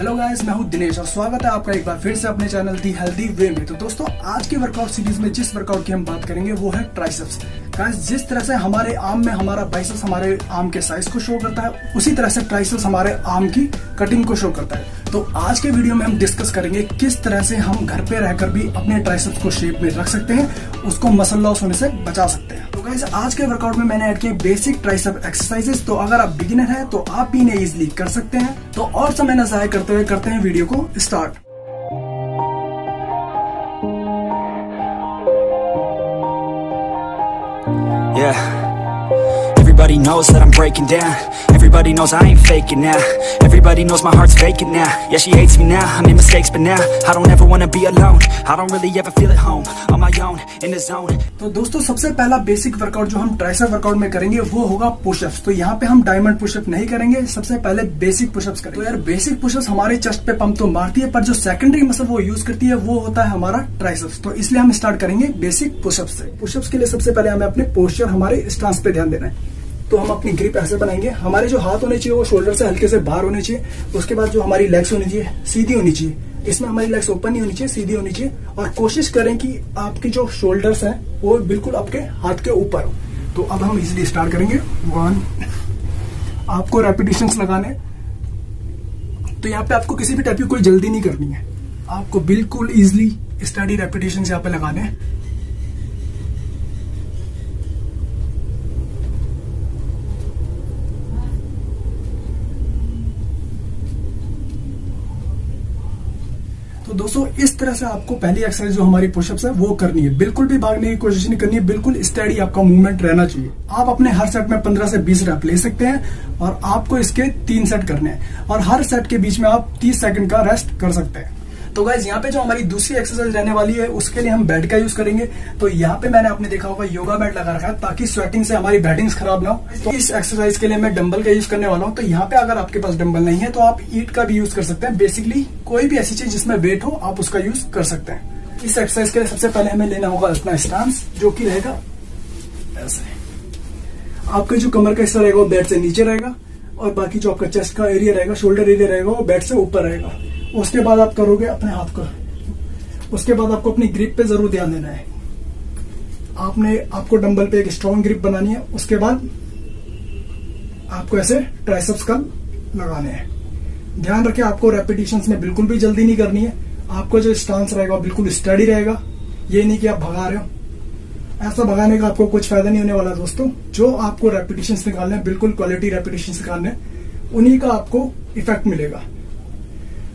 Hello guys, मैं हूं दिनेश और स्वागत है आपका एक बार फिर से अपने चैनल दी हेल्दी वे में। तो दोस्तों, आज की वर्कआउट सीरीज में जिस वर्कआउट की हम बात करेंगे वो है ट्राइसेप्स। गाइस, जिस तरह से हमारे आर्म में हमारा बाइसेप्स हमारे आर्म के साइज को शो करता है, उसी तरह से ट्राइसेप्स हमारे आर्म की कटिंग को शो करता है। तो आज के वीडियो में हम डिस्कस करेंगे किस तरह से हम घर पे रहकर भी अपने ट्राइसेप्स को शेप में रख सकते हैं, उसको मसल लॉस होने से बचा सकते हैं। तो गाइस, आज के वर्कआउट में मैंने ऐड किए बेसिक ट्राइसेप एक्सरसाइजेस। तो अगर आप बिगिनर हैं तो आप भी इन्हें इजीली कर सकते हैं। तो और समय न ज़ाया करते हुए करते हैं वीडियो को start. Yeah. Everybody knows that I'm breaking down. Everybody knows I ain't faking now. Everybody knows my heart's faking now. Yeah, she hates me now, I made mistakes but now I don't ever wanna be alone. I don't really ever feel at home on my own in the zone. तो दोस्तों, सबसे पहला basic workout जो हम tricep workout में करेंगे वो होगा पुशअप्स। तो यहाँ पे हम डायमंड पुशअप नहीं करेंगे, सबसे पहले बेसिक पुशअप्स करेंगे। तो यार, बेसिक पुशअप्स हमारे चेस्ट पे पंप तो मारती है, पर जो सेकेंडरी मसल वो यूज करती है वो होता है हमारा ट्राइसेप्स। तो इसलिए हम स्टार्ट करेंगे बेसिक पुशअप्स से। पुशअप्स के लिए सबसे पहले हमें अपने पोस्चर, हमारे स्टांस पे ध्यान देना है। तो हम अपनी ग्रिप ऐसे बनाएंगे, हमारे जो हाथ होने चाहिए वो शोल्डर से हल्के से बाहर होने चाहिए। उसके बाद जो हमारी लेग्स होनी चाहिए सीधी होनी चाहिए, इसमें हमारी लेग्स ओपन नहीं होनी चाहिए, सीधी होनी चाहिए। और कोशिश करें कि आपकी जो शोल्डर्स हैं वो बिल्कुल आपके हाथ के ऊपर हो। तो अब हम इजीली स्टार्ट करेंगे। 1, आपको रेपिटेशंस लगाने। तो यहाँ पे आपको किसी भी टाइप की कोई जल्दी नहीं करनी है, आपको बिल्कुल इजीली स्टडी रेपिटेशंस यहाँ पे लगाने हैं। तो दोस्तों, इस तरह से आपको पहली एक्सरसाइज जो हमारी पुशअप्स है वो करनी है। बिल्कुल भी भागने की कोशिश नहीं करनी है, बिल्कुल स्टेडी आपका मूवमेंट रहना चाहिए। आप अपने हर सेट में 15 से 20 रैप ले सकते हैं और आपको इसके 3 सेट करने हैं और हर सेट के बीच में आप 30 सेकंड का रेस्ट कर सकते हैं। तो गाइज, यहाँ पे जो हमारी दूसरी एक्सरसाइज रहने वाली है उसके लिए हम बेड का यूज करेंगे। तो यहाँ पे मैंने आपने देखा होगा योगा मैट लगा रखा है ताकि स्वेटिंग से हमारी ब्रीथिंग्स खराब ना हो। तो इस एक्सरसाइज के लिए मैं डंबल का यूज करने वाला हूँ। तो यहाँ पे अगर आपके पास डंबल नहीं है तो आप ईंट का भी यूज कर सकते हैं। बेसिकली कोई भी ऐसी चीज जिसमें वेट हो आप उसका यूज कर सकते हैं। इस एक्सरसाइज के लिए सबसे पहले हमें लेना होगा अपना स्टांस, जो कि रहेगा ऐसे। आपका जो कमर का हिस्सा रहेगा वो बेड से नीचे रहेगा और बाकी जो आपका चेस्ट का एरिया रहेगा, शोल्डर एरिया रहेगा, वो बेड से ऊपर रहेगा। उसके बाद आप करोगे अपने हाथ को, उसके बाद आपको अपनी ग्रिप पे जरूर ध्यान देना है। आपको डंबल पे एक स्ट्रॉन्ग ग्रिप बनानी है। उसके बाद आपको ऐसे ट्राइसेप्स कर्ल लगाने हैं। ध्यान रखें, आपको रेपिटेशंस में बिल्कुल भी जल्दी नहीं करनी है। आपको जो स्टांस रहेगा बिल्कुल स्टडी रहेगा। ये नहीं कि आप भगा रहे हो, ऐसा भगाने का आपको कुछ फायदा नहीं होने वाला दोस्तों। जो आपको रेपिटेशंस निकालने हैं, बिल्कुल क्वालिटी रेपिटेशंस निकालने हैं, उन्हीं का आपको इफेक्ट मिलेगा।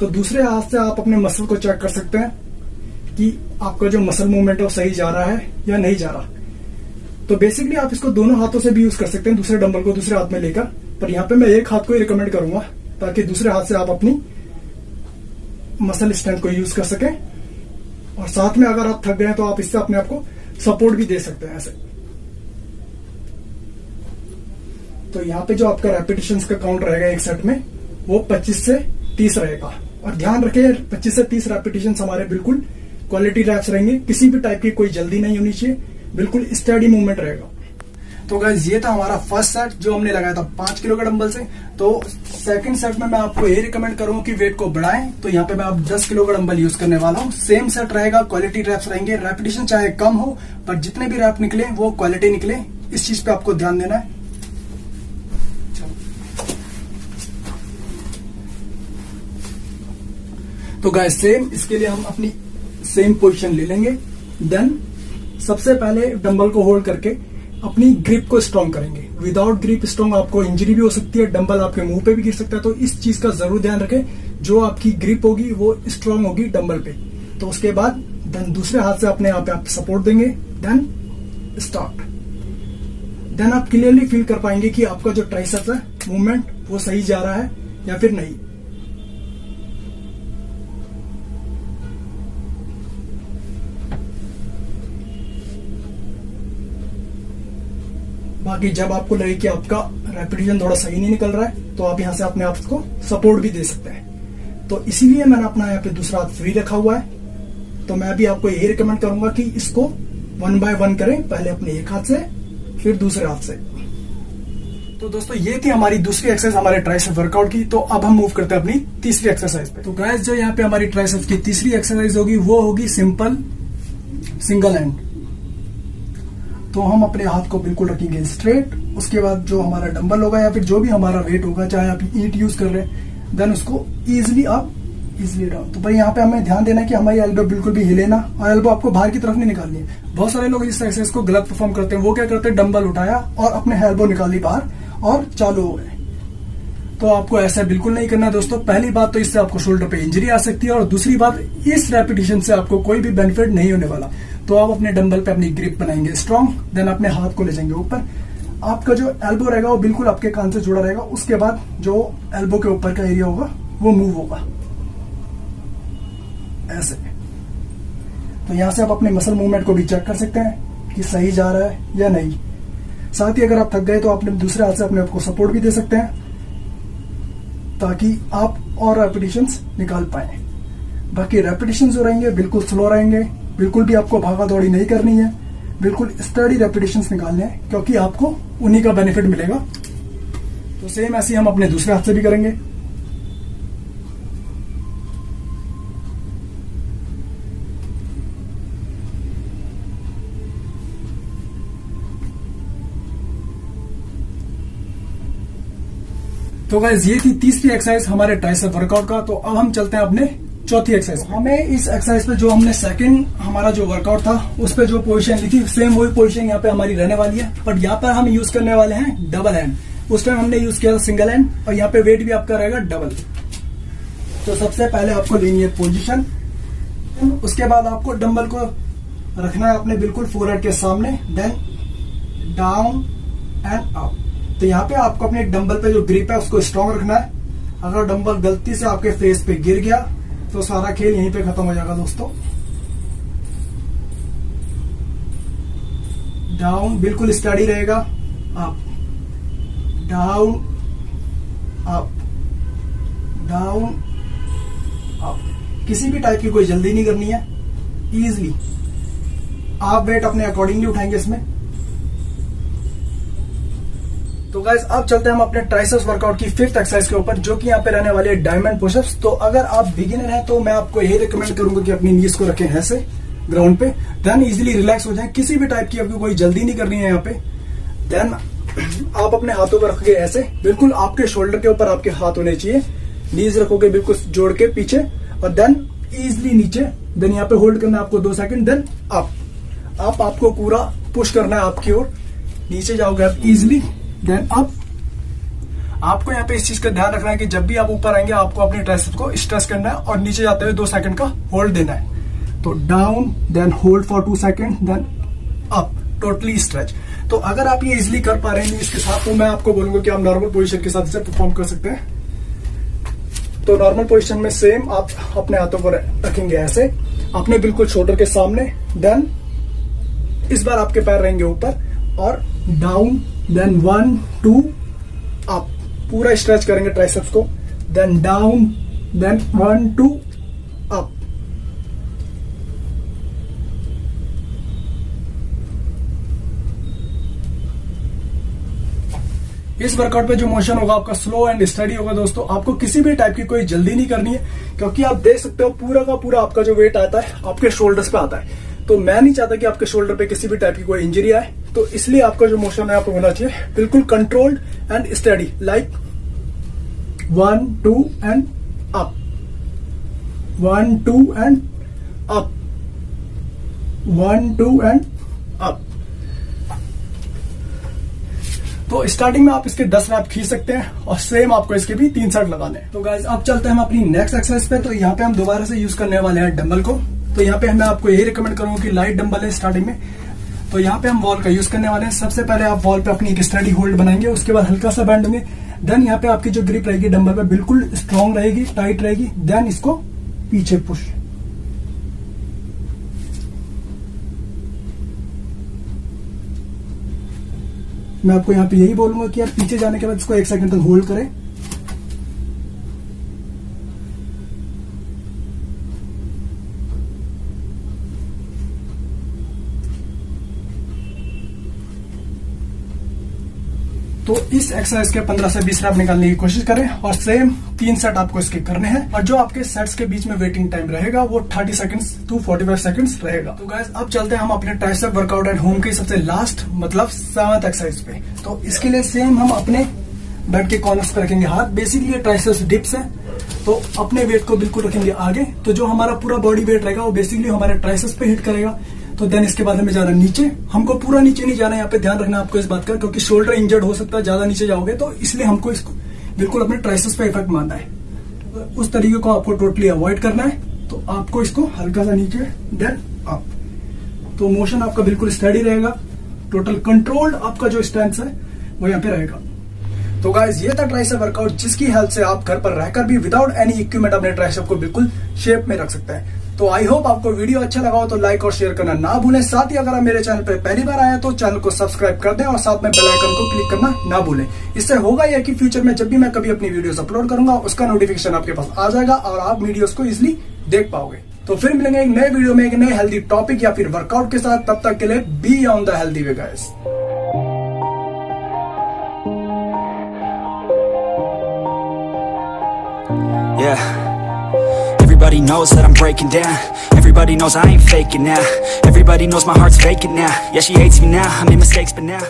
तो दूसरे हाथ से आप अपने मसल को चेक कर सकते हैं कि आपका जो मसल मूवमेंट है वो सही जा रहा है या नहीं जा रहा। तो बेसिकली आप इसको दोनों हाथों से भी यूज कर सकते हैं, दूसरे डंबल को दूसरे हाथ में लेकर। पर यहाँ पे मैं एक हाथ को ही रिकमेंड करूंगा ताकि दूसरे हाथ से आप अपनी मसल स्ट्रेंथ को यूज कर सकें। और साथ में अगर आप थक गए तो आप इससे अपने आप को सपोर्ट भी दे सकते हैं ऐसे। तो यहाँ पे जो आपका रेपिटेशंस का काउंट रहेगा एक सेट में वो 25 से 30 रहेगा। और ध्यान रखें, 25 से 30 रेपिटेशंस हमारे बिल्कुल क्वालिटी रैप्स रहेंगे। किसी भी टाइप की कोई जल्दी नहीं होनी चाहिए, बिल्कुल स्टडी मूवमेंट रहेगा। तो गाइस, ये था हमारा फर्स्ट सेट जो हमने लगाया था 5 किलो का डंबल से। तो सेकंड सेट में मैं आपको ये रिकमेंड करूंगा कि वेट को बढ़ाएं। तो यहाँ पे मैं आप 10 किलो का डंबल यूज करने वाला हूँ। सेम सेट रहेगा, क्वालिटी रैप्स रहेंगे। रेपिटेशन चाहे कम हो पर जितने भी रैप निकले वो क्वालिटी निकले, इस चीज पे आपको ध्यान देना है। तो गाइस, सेम इसके लिए हम अपनी सेम पोजीशन ले लेंगे। देन सबसे पहले डंबल को होल्ड करके अपनी ग्रिप को स्ट्रॉन्ग करेंगे। विदाउट ग्रिप स्ट्रॉन्ग आपको इंजरी भी हो सकती है, डंबल आपके मुंह पे भी गिर सकता है। तो इस चीज का जरूर ध्यान रखें, जो आपकी ग्रिप होगी वो स्ट्रॉन्ग होगी डंबल पे। तो उसके बाद देन दूसरे हाथ से अपने आप सपोर्ट देंगे। Then start. देन आप क्लियरली फील कर पाएंगे कि आपका जो ट्राइसेप्स है मूवमेंट वो सही जा रहा है या फिर नहीं। बाकी जब आपको लगे कि आपका रेपिटेशन थोड़ा सही नहीं निकल रहा है तो आप यहाँ से अपने आप को सपोर्ट भी दे सकते हैं। तो इसीलिए मैंने अपना यहाँ पे दूसरा हाथ फ्री रखा हुआ है। तो मैं भी आपको यही रिकमेंड करूंगा कि इसको 1 बाय 1 करें। पहले अपने एक हाथ से, फिर दूसरे हाथ से। तो दोस्तों ये थी हमारी दूसरी एक्सरसाइज हमारे ट्राइसेप वर्कआउट की। तो अब हम मूव करते हैं अपनी तीसरी एक्सरसाइज पे। तो गाइस जो यहाँ पे हमारी ट्राइसेप की तीसरी एक्सरसाइज होगी वो होगी सिंपल सिंगल हैंड। तो हम अपने हाथ को बिल्कुल रखेंगे स्ट्रेट, उसके बाद जो हमारा डंबल होगा या फिर जो भी हमारा वेट होगा, चाहे आप ईंट यूज कर रहे हैं, देन उसको इजिली डाउन। तो भाई यहाँ पे हमें ध्यान देना है कि हमारी एल्बो बिल्कुल भी हिले ना, और एल्बो आपको बाहर की तरफ नहीं निकालनी है। बहुत सारे लोग इस एक्सरसाइज को गलत परफॉर्म करते हैं। वो क्या करते हैं, डंबल उठाया और अपने एल्बो निकाली बाहर और चालू हो गए। तो आपको ऐसा बिल्कुल नहीं करना दोस्तों। पहली बात तो इससे आपको शोल्डर पे इंजरी आ सकती है, और दूसरी बात इस रेपिटेशन से आपको कोई भी बेनिफिट नहीं होने वाला। तो आप अपने डंबल पे अपनी ग्रिप बनाएंगे स्ट्रांग, देन अपने हाथ को ले जाएंगे ऊपर। आपका जो एल्बो रहेगा वो बिल्कुल आपके कान से जुड़ा रहेगा। उसके बाद जो एल्बो के ऊपर का एरिया होगा वो मूव होगा ऐसे। तो यहां से आप अपने मसल मूवमेंट को भी चेक कर सकते हैं कि सही जा रहा है या नहीं। साथ ही अगर आप थक गए तो आप दूसरे हाथ से अपने आप को सपोर्ट भी दे सकते हैं, ताकि आप और रेपिटेशंस निकाल पाए। बाकी रेपिटेशंस जो रहेंगे बिल्कुल स्लो रहेंगे, बिल्कुल भी आपको भागा दौड़ी नहीं करनी है, बिल्कुल स्टडी रेपिटेशंस निकालने हैं, क्योंकि आपको उन्हीं का बेनिफिट मिलेगा। तो सेम ऐसे हम अपने दूसरे हाथ से भी करेंगे। तो गाइस ये थी तीसरी एक्सरसाइज हमारे ट्राइसेप वर्कआउट का। तो अब हम चलते हैं अपने चौथी एक्सरसाइज। हमें इस एक्सरसाइज पे जो हमने सेकंड हमारा जो वर्कआउट था उस पे जो पोजीशन ली थी, सेम वही पोजीशन यहाँ पे हमारी रहने वाली है। पर यहाँ पर हम यूज करने वाले हैं डबल हैंड। उस टाइम हमने यूज किया था सिंगल हैंड, और यहाँ पे वेट भी आपका रहेगा डबल। तो सबसे पहले आपको लेनी है पोजिशन, उसके बाद आपको डंबल को रखना है अपने बिल्कुल फोरहेड के सामने, देन डाउन एंड अप। तो यहाँ पे आपको अपने डंबल पे जो ग्रिप है उसको स्ट्रांग रखना है। अगर डंबल गलती से आपके फेस पे गिर गया तो सारा खेल यहीं पे खत्म हो जाएगा दोस्तों। डाउन बिल्कुल स्टडी रहेगा, up down up down up. किसी भी टाइप की कोई जल्दी नहीं करनी है, इजिली आप वेट अपने अकॉर्डिंगली उठाएंगे इसमें। तो गाइस अब चलते हैं हम अपने ट्राइसेप्स वर्कआउट की फिफ्थ एक्सरसाइज के ऊपर, जो कि यहाँ पे रहने वाली है डायमंड पुशअप्स। तो अगर आप बिगिनर हैं तो मैं आपको यही रिकमेंड करूंगा कि अपनी नीज को रखें ऐसे ग्राउंड पे, देन इजीली रिलैक्स हो जाए। किसी भी टाइप की आपको कोई जल्दी नहीं करनी है यहाँ पे। देन आप अपने हाथों पर रखोगे ऐसे, बिल्कुल आपके शोल्डर के ऊपर आपके हाथ होने चाहिए। नीज रखोगे बिल्कुल जोड़ के पीछे, और देन इजिली नीचे, देन यहाँ पे होल्ड करना है आपको 2 सेकंड, देन अप आपको पूरा पुश करना है आपकी ओर। नीचे जाओगे आप इजिली, देन अप। आपको यहाँ पे इस चीज का ध्यान रखना है कि जब भी आप ऊपर आएंगे आपको अपने ट्राइसेप्स को स्ट्रेच करना है, और नीचे जाते हुए 2 सेकंड का होल्ड देना है। तो down, then hold for 2 second, then up, totally stretch. तो अगर आप ये इजिली कर पा रहे हैं इसके साथ, तो मैं आपको बोलूंगा कि आप नॉर्मल पोजीशन के साथ इसे परफॉर्म कर सकते हैं। तो नॉर्मल पोजीशन में सेम आप अपने हाथों को रखेंगे ऐसे अपने बिल्कुल शोल्डर के सामने, देन इस बार आपके पैर रहेंगे ऊपर, और डाउन, देन 1 2 अप, पूरा स्ट्रेच करेंगे ट्राइसेप्स को, देन डाउन, देन 1 2 अप। इस वर्कआउट पे जो मोशन होगा आपका स्लो एंड स्टडी होगा दोस्तों। आपको किसी भी टाइप की कोई जल्दी नहीं करनी है, क्योंकि आप देख सकते हो पूरा का पूरा आपका जो वेट आता है आपके शोल्डर्स पे आता है। तो मैं नहीं चाहता कि आपके शोल्डर पे किसी भी टाइप की कोई इंजरी आए, तो इसलिए आपका जो मोशन है आपको होना चाहिए बिल्कुल controlled and study, like 1 2 and up, 1 2 and up, 1 2 and up. तो स्टार्टिंग में आप इसके 10 रैप खींच सकते हैं, और सेम आपको इसके भी 3 सेट लगाने हैं। तो गाइस अब चलते हैं हम अपनी नेक्स्ट एक्सरसाइज पे। तो यहाँ पे हम दोबारा से यूज करने वाले हैं डंबल को। तो यहाँ पे मैं आपको यही रिकमेंड करूंगा कि लाइट डंबल है स्टार्टिंग में। तो यहाँ पे हम वॉल का यूज करने वाले हैं। सबसे पहले आप वॉल पे अपनी एक स्टडी होल्ड बनाएंगे, उसके बाद हल्का सा बैंड होंगे, देन यहाँ पे आपकी जो ग्रिप रहेगी डंबल पे बिल्कुल स्ट्रांग रहेगी, टाइट रहेगी, देन इसको पीछे पुश। मैं आपको यहाँ पे यही बोलूंगा कि यार पीछे जाने के बाद इसको 1 सेकंड तक होल्ड करें। तो इस एक्सरसाइज के 15 से 20 रैप निकालने की कोशिश करें और सेम 3 सेट आपको इसके करने हैं और जो आपके सेट्स के बीच में वेटिंग टाइम रहेगा वो 30 सेकंड्स टू 45 सेकंड्स रहेगा। तो गाइस अब चलते हैं हम अपने ट्राइसेप वर्कआउट एट होम की सबसे लास्ट मतलब 7th एक्सरसाइज पे। तो इसके लिए सेम हम अपने बेड के कॉर्नर्स पे रखेंगे हाथ। बेसिकली ट्राइसेप्स डिप्स है तो अपने वेट को बिल्कुल रखेंगे आगे, तो जो हमारा पूरा बॉडी वेट रहेगा वो बेसिकली हमारे ट्राइसेप्स पे हिट करेगा। तो देन इसके बाद हमें जाना नीचे, हमको पूरा नीचे नहीं जाना, यहाँ पे ध्यान रखना आपको इस बात का, क्योंकि शोल्डर इंजर्ड हो सकता है ज्यादा नीचे जाओगे, तो इसलिए हमको इसको बिल्कुल अपने ट्राइसेप्स पे इफेक्ट मारना है। उस तरीके को आपको टोटली अवॉइड करना है। तो आपको इसको हल्का सा नीचे देन अप, तो मोशन आपका बिल्कुल स्टडी रहेगा। टोटल कंट्रोल्ड आपका जो स्टैंस है वो यहाँ पे रहेगा। तो गाइस ये था ट्राइसेप वर्कआउट जिसकी हेल्प से आप घर पर रहकर भी विदाउट एनी इक्विपमेंट अपने ट्राइसेप को बिल्कुल शेप में रख सकते हैं। तो आई होप आपको वीडियो अच्छा लगा हो तो लाइक और शेयर करना ना भूलें। साथ ही अगर आप मेरे चैनल पर पहली बार आए तो चैनल को सब्सक्राइब कर दें और साथ में बेल आइकन को क्लिक करना ना भूलें। इससे होगा यह कि फ्यूचर में जब भी मैं कभी अपनी वीडियोस अपलोड करूंगा उसका नोटिफिकेशन आपके पास आ जाएगा और आप वीडियोस को इजिली देख पाओगे। तो फिर मिलेंगे एक नए वीडियो में एक नए हेल्दी टॉपिक या फिर वर्कआउट के साथ। तब तक के लिए be on the healthy way guys. Yeah, everybody knows that I'm breaking down. Everybody knows I ain't faking now. Everybody knows my heart's vacant now. Yeah, she hates me now, I made mistakes but now